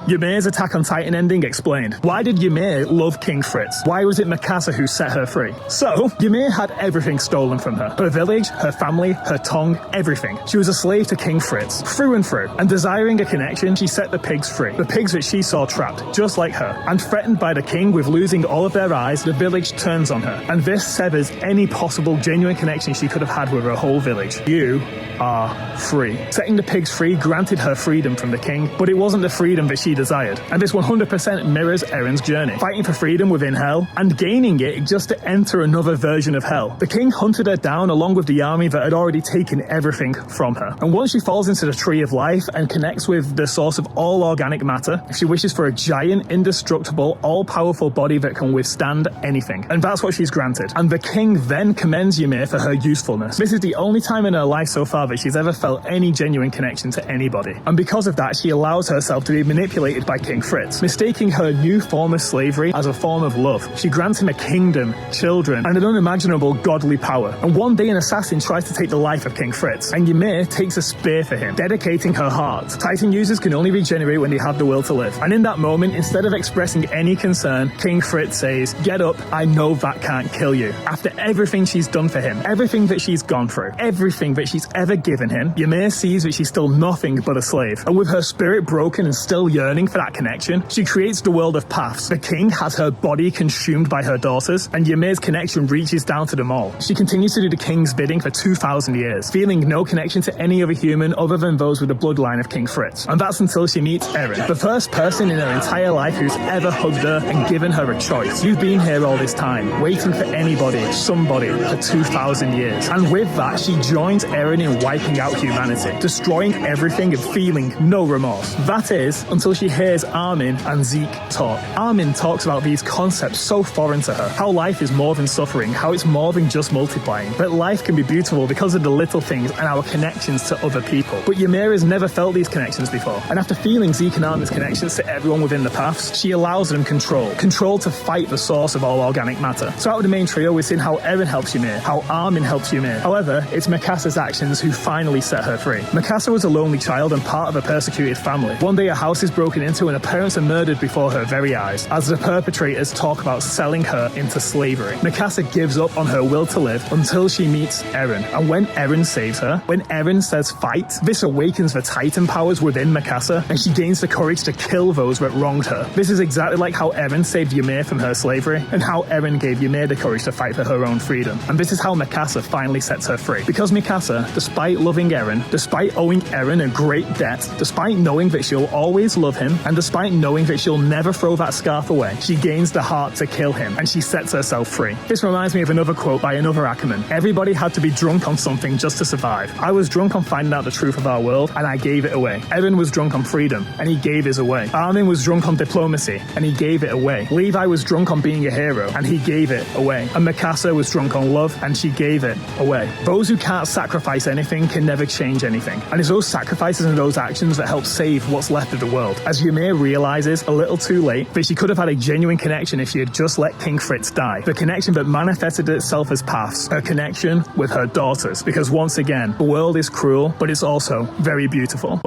Ymir's Attack on Titan ending explained. Why did Ymir love King Fritz? Why was it Mikasa who set her free? So, Ymir had everything stolen from her. Her village, her family, her tongue, everything. She was a slave to King Fritz, through and through. And desiring a connection, she set the pigs free. The pigs that she saw trapped, just like her. And threatened by the king with losing all of their eyes, the village turns on her. And this severs any possible genuine connection she could have had with her whole village. You are free. Setting the pigs free granted her freedom from the king, but it wasn't the freedom that she desired. And this 100% mirrors Eren's journey, fighting for freedom within hell and gaining it just to enter another version of hell. The king hunted her down along with the army that had already taken everything from her. And once she falls into the tree of life and connects with the source of all organic matter, she wishes for a giant, indestructible, all-powerful body that can withstand anything. And that's what she's granted. And the king then commends Ymir for her usefulness. This is the only time in her life so far that she's ever felt any genuine connection to anybody. And because of that, she allows herself to be manipulated by King Fritz, mistaking her new form of slavery as a form of love. She grants him a kingdom, children, and an unimaginable godly power. And one day an assassin tries to take the life of King Fritz, and Ymir takes a spear for him, dedicating her heart. Titan users can only regenerate when they have the will to live. And in that moment, instead of expressing any concern, King Fritz says, "Get up, I know that can't kill you." After everything she's done for him, everything that she's gone through, everything that she's ever given him, Ymir sees that she's still nothing but a slave. And with her spirit broken and still yearning for that connection, she creates the world of paths. The king has her body consumed by her daughters, and Ymir's connection reaches down to them all. She continues to do the king's bidding for 2,000 years, feeling no connection to any other human other than those with the bloodline of King Fritz. And that's until she meets Eren, the first person in her entire life who's ever hugged her and given her a choice. You've been here all this time, waiting for anybody, somebody, for 2,000 years. And with that, she joins Eren in wiping out humanity, destroying everything and feeling no remorse. That is, until she hears Armin and Zeke talk. Armin talks about these concepts so foreign to her, how life is more than suffering, how it's more than just multiplying, that life can be beautiful because of the little things and our connections to other people. But Ymir has never felt these connections before, and after feeling Zeke and Armin's connections to everyone within the paths, she allows them control to fight the source of all organic matter. Throughout the main trio, we've seen how Eren helps Ymir, how Armin helps Ymir. However, it's Mikasa's actions who finally set her free. Mikasa was a lonely child and part of a persecuted family. One day a house is broken into and her parents are murdered before her very eyes, as the perpetrators talk about selling her into slavery. Mikasa gives up on her will to live until she meets Eren. And when Eren saves her, when Eren says fight, this awakens the Titan powers within Mikasa, and she gains the courage to kill those that wronged her. This is exactly like how Eren saved Ymir from her slavery, and how Eren gave Ymir the courage to fight for her own freedom. And this is how Mikasa finally sets her free. Because Mikasa, despite loving Eren, despite owing Eren a great debt, despite knowing that she'll always love him, and despite knowing that she'll never throw that scarf away, she gains the heart to kill him, and she sets herself free. This reminds me of another quote by another Ackerman. Everybody had to be drunk on something just to survive. I was drunk on finding out the truth of our world, and I gave it away. Eren was drunk on freedom, and he gave his away. Armin was drunk on diplomacy, and he gave it away. Levi was drunk on being a hero, and he gave it away. And Mikasa was drunk on love, and she gave it away. Those who can't sacrifice anything can never change anything. And it's those sacrifices and those actions that help save what's left of the world. As Ymir realizes, a little too late, that she could have had a genuine connection if she had just let King Fritz die. The connection that manifested itself as paths. Her connection with her daughters. Because once again, the world is cruel, but it's also very beautiful.